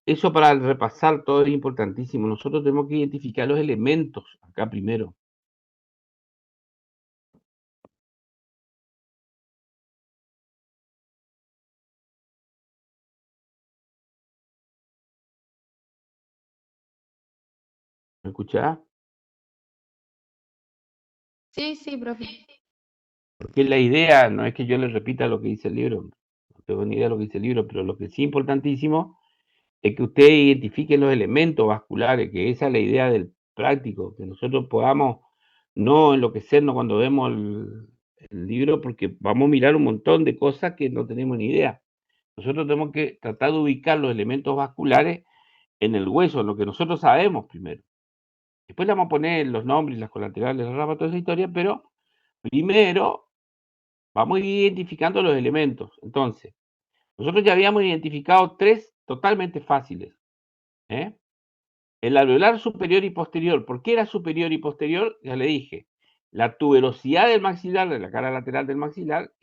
Eso para repasar todo es importantísimo. Nosotros tenemos que identificar los elementos acá primero. ¿Me escuchás?
Sí, sí, profe.
Porque la idea no es que yo les repita lo que dice el libro. No tengo ni idea de lo que dice el libro, pero lo que sí es importantísimo es que ustedes identifiquen los elementos vasculares, que esa es la idea del práctico, que nosotros podamos no enloquecernos cuando vemos el libro, porque vamos a mirar un montón de cosas que no tenemos ni idea. Nosotros tenemos que tratar de ubicar los elementos vasculares en el hueso, en lo que nosotros sabemos primero. Después le vamos a poner los nombres, las colaterales, las ramas, toda esa historia, pero primero vamos a ir identificando los elementos. Entonces, nosotros ya habíamos identificado 3 totalmente fáciles. El alveolar superior y posterior. ¿Por qué era superior y posterior? Ya le dije. La tuberosidad del maxilar, de la cara lateral del maxilar,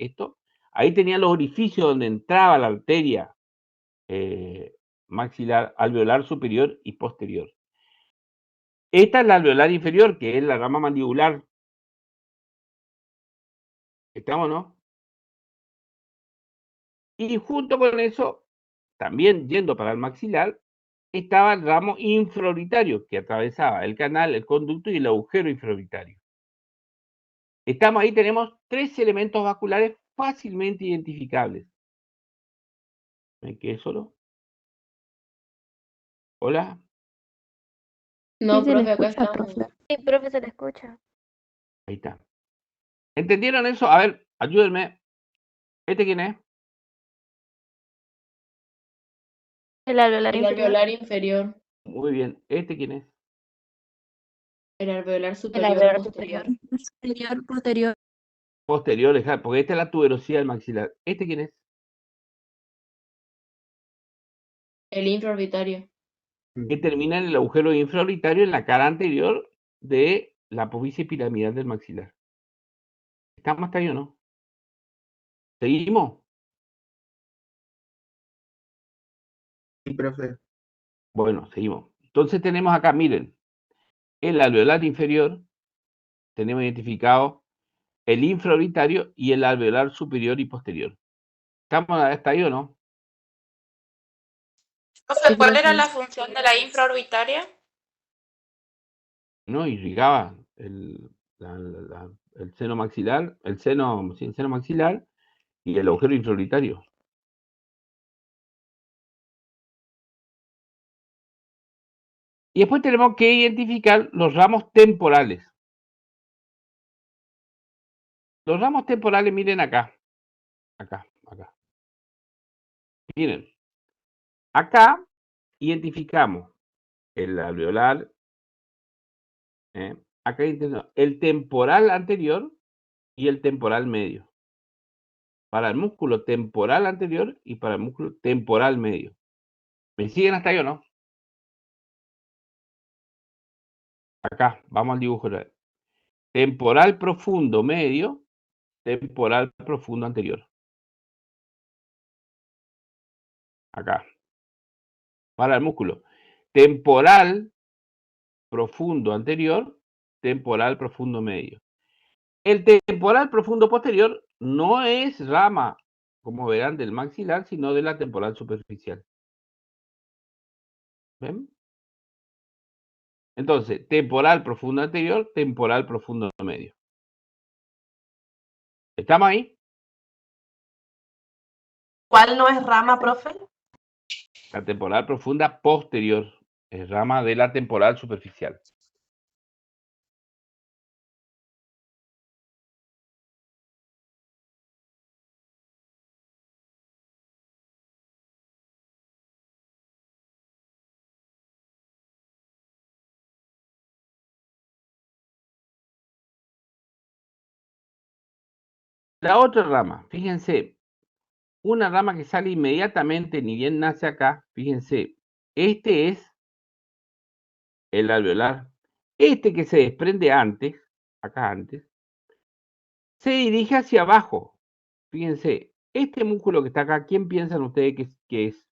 ahí tenía los orificios donde entraba la arteria maxilar, alveolar superior y posterior. Esta es la alveolar inferior, que es la rama mandibular. ¿Estamos, no? Y junto con eso, también yendo para el maxilar, estaba el ramo infraorbitario, que atravesaba el canal, el conducto y el agujero infraorbitario. Estamos ahí, tenemos 3 elementos vasculares fácilmente identificables. ¿Me quedé solo? ¿Hola?
No,
Sí, se le
profe, acá
escucha,
estamos.
profe.
Sí, profe, se le escucha.
Ahí está. ¿Entendieron eso? A ver, ayúdenme. ¿Este quién es?
El alveolar
El
inferior.
alveolar inferior,
Muy bien. ¿Este quién es?
el alveolar
El
superior
alveolar
posterior.
superior.
Posterior, posterior.
Posterior, porque esta es la tuberosidad del maxilar. ¿Este quién es?
El infraorbitario.
Que termina en el agujero infraorbitario en la cara anterior de la apófisis piramidal del maxilar. ¿Estamos hasta ahí o no? ¿Seguimos?
Sí, profe.
Bueno, seguimos. Entonces tenemos acá, miren, el alveolar inferior, tenemos identificado el infraorbitario y el alveolar superior y posterior. ¿Estamos hasta ahí o no?
Profe, ¿cuál era
profe.
la función de la infraorbitaria?
¿No? Irrigaba el seno maxilar, sí, el seno maxilar y el agujero infraorbitario. Y después tenemos que identificar los ramos temporales. Los ramos temporales, miren acá. Acá. Miren. Acá identificamos el alveolar. Acá identificamos el temporal anterior y el temporal medio. Para el músculo temporal anterior y para el músculo temporal medio. ¿Me siguen hasta ahí o no? Acá, vamos al dibujo. Temporal profundo medio, temporal profundo anterior. Acá. Para el músculo. Temporal profundo anterior, temporal profundo medio. El temporal profundo posterior no es rama, como verán, del maxilar, sino de la temporal superficial. ¿Ven? Entonces, temporal profundo anterior, temporal profundo medio. ¿Estamos ahí?
¿Cuál no es rama, profe?
La temporal profunda posterior es rama de la temporal superficial. La otra rama, fíjense, una rama que sale inmediatamente, ni bien nace acá, fíjense, este es el alveolar. Este que se desprende antes, acá antes, se dirige hacia abajo. Fíjense, este músculo que está acá, ¿quién piensan ustedes que es?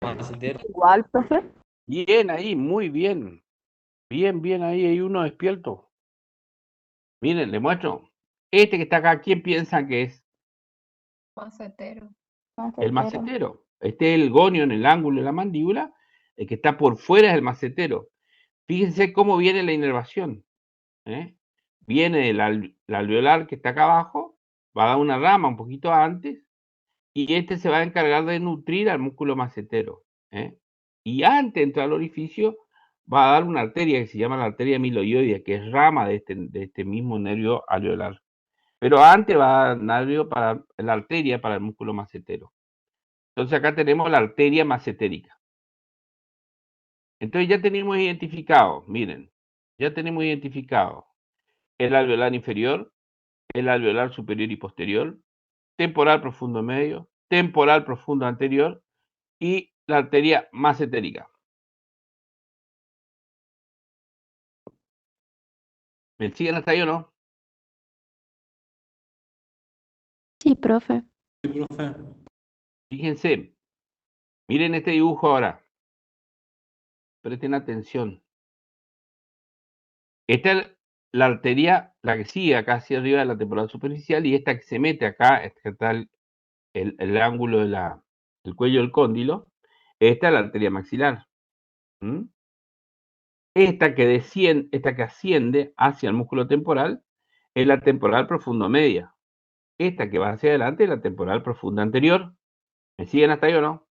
Macetero.
Igual, profe.
Bien ahí, muy bien. Bien ahí, hay uno despierto. Miren, le muestro. Este que está acá, ¿quién piensa que es?
Macetero.
El macetero. Este es el gonio en el ángulo de la mandíbula, el que está por fuera es el macetero. Fíjense cómo viene la inervación. ¿Eh? Viene del alveolar que está acá abajo, va a dar una rama un poquito antes, y este se va a encargar de nutrir al músculo macetero. ¿Eh? Y antes de entrar al orificio, va a dar una arteria que se llama la arteria amiloidea, que es rama de este mismo nervio alveolar. Pero antes va a dar nervio para la arteria para el músculo macetero. Entonces acá tenemos la arteria macetérica. Entonces ya tenemos identificado, miren, ya tenemos identificado el alveolar inferior, el alveolar superior y posterior, temporal profundo medio, temporal profundo anterior y la arteria macetérica. ¿Me siguen hasta ahí o no?
Sí, profe.
Sí, profe.
Fíjense, miren este dibujo ahora. Presten atención. Esta es la arteria, la que sigue acá hacia arriba de la temporal superficial, y esta que se mete acá, esta está el ángulo del cuello del cóndilo. Esta es la arteria maxilar. ¿Mm? Esta que asciende hacia el músculo temporal es la temporal profundo media. Esta que va hacia adelante es la temporal profunda anterior. ¿Me siguen hasta ahí o no?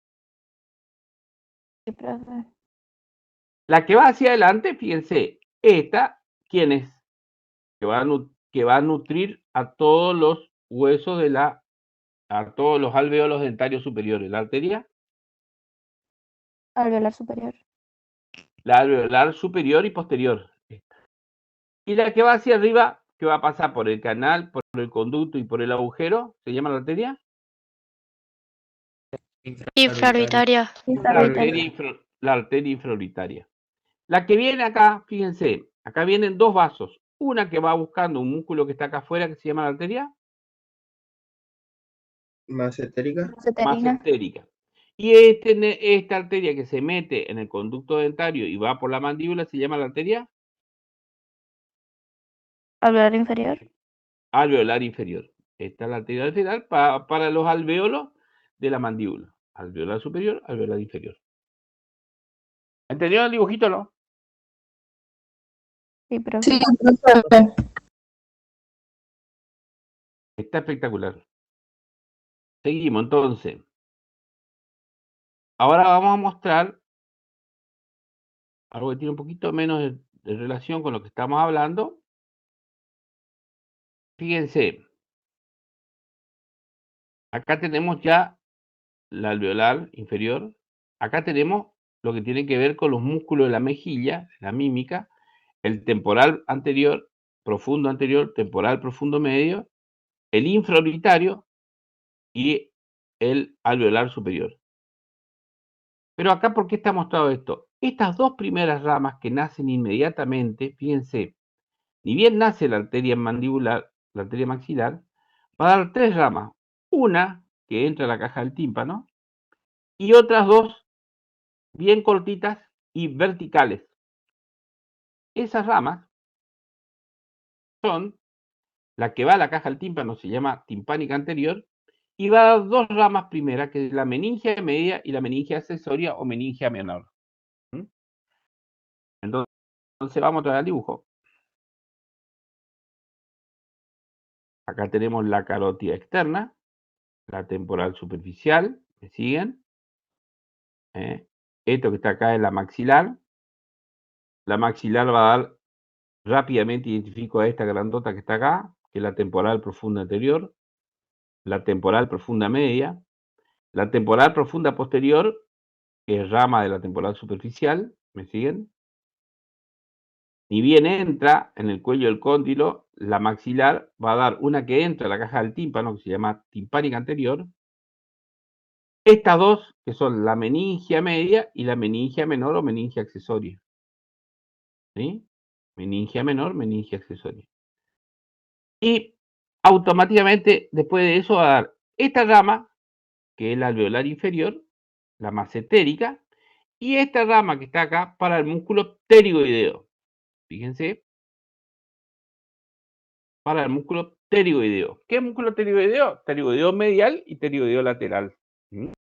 Sí, profe.
La que va hacia adelante, fíjense, esta, ¿quién es? Que va a nutrir a todos los huesos a todos los alveolos dentarios superiores. La arteria,
Alveolar superior.
la alveolar superior y posterior. Y la que va hacia arriba, que va a pasar por el canal, por el conducto y por el agujero, ¿se llama la arteria?
Infraorbitaria.
La arteria infraorbitaria. La que viene acá, fíjense, acá vienen dos vasos. Una que va buscando un músculo que está acá afuera, que se llama la arteria
Macetérica.
macetérica. Y esta arteria que se mete en el conducto dentario y va por la mandíbula, se llama la arteria
Alveolar inferior.
alveolar inferior. Esta es la arteria inferior para los alveolos de la mandíbula. Alveolar superior, alveolar inferior. ¿Entendieron el dibujito o no?
Sí, profe.
Sí, profe.
Está espectacular. Seguimos entonces. Ahora vamos a mostrar algo que tiene un poquito menos de relación con lo que estamos hablando. Fíjense, acá tenemos ya la alveolar inferior. Acá tenemos lo que tiene que ver con los músculos de la mejilla, la mímica, el temporal anterior, profundo anterior, temporal profundo medio, el infraorbitario y el alveolar superior. Pero acá, ¿por qué está mostrado esto? Estas dos primeras ramas que nacen inmediatamente, fíjense, ni bien nace la arteria mandibular, la arteria maxilar, va a dar tres ramas. Una que entra a la caja del tímpano y otras dos bien cortitas y verticales. Esas ramas son la que va a la caja del tímpano, se llama timpánica anterior, y va a dar dos ramas primeras, que es la meningia media y la meningia accesoria o meningia menor. ¿Mm? Entonces vamos a traer el dibujo. Acá tenemos la carótida externa, la temporal superficial, ¿me siguen? Esto que está acá es la maxilar. La maxilar va a dar, rápidamente identifico a esta grandota que está acá, que es la temporal profunda anterior, la temporal profunda media, la temporal profunda posterior, que es rama de la temporal superficial, ¿me siguen? Ni bien entra en el cuello del cóndilo, la maxilar va a dar una que entra a la caja del tímpano, que se llama timpánica anterior. Estas dos, que son la meningia media y la meningia menor o meningia accesoria. ¿Sí? Meningia menor, meningia accesoria. Y automáticamente, después de eso, va a dar esta rama, que es la alveolar inferior, la masentérica, y esta rama que está acá para el músculo pterigoideo. Fíjense, para el músculo pterigoideo. ¿Qué músculo pterigoideo? Pterigoideo medial y pterigoideo lateral. ¿Mm?